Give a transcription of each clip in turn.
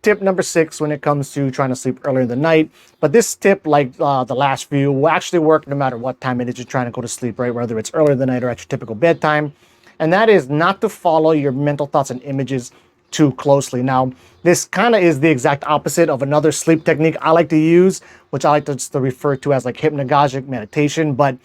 tip number 6 when it comes to trying to sleep earlier in the night. But this tip, like the last few, will actually work no matter what time it is you're trying to go to sleep, right? Whether it's earlier in the night or at your typical bedtime. And that is not to follow your mental thoughts and images too closely. Now, this kind of is the exact opposite of another sleep technique I like to use, which I like to just refer to as like hypnagogic meditation. But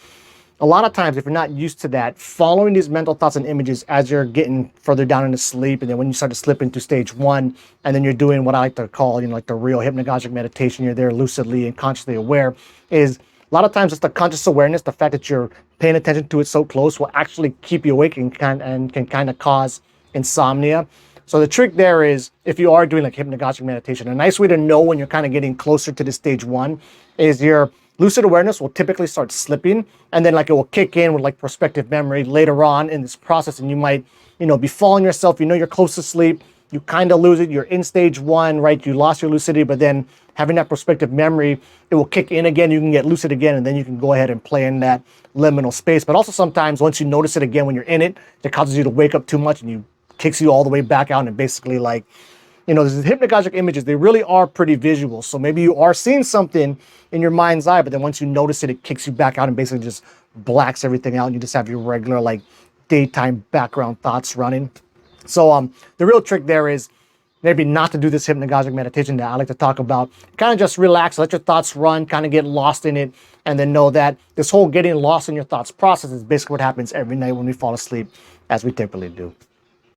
a lot of times, if you're not used to that, following these mental thoughts and images as you're getting further down into sleep, and then when you start to slip into stage 1, and then you're doing what I like to call, like the real hypnagogic meditation, you're there lucidly and consciously aware, is a lot of times it's the conscious awareness, the fact that you're paying attention to it so close will actually keep you awake and can kind of cause insomnia. So the trick there is, if you are doing like hypnagogic meditation, a nice way to know when you're kind of getting closer to the stage 1 is your lucid awareness will typically start slipping, and then like it will kick in with like prospective memory later on in this process, and you might, be falling yourself, you're close to sleep, you kind of lose it, you're in stage 1, right? You lost your lucidity, but then having that prospective memory, it will kick in again, you can get lucid again, and then you can go ahead and play in that liminal space. But also sometimes once you notice it again when you're in it, it causes you to wake up too much and kicks you all the way back out, and basically like, these hypnagogic images, they really are pretty visual. So maybe you are seeing something in your mind's eye, but then once you notice it, it kicks you back out and basically just blacks everything out, and you just have your regular like daytime background thoughts running. So the real trick there is maybe not to do this hypnagogic meditation that I like to talk about. Kind of just relax, let your thoughts run, kind of get lost in it, and then know that this whole getting lost in your thoughts process is basically what happens every night when we fall asleep, as we typically do.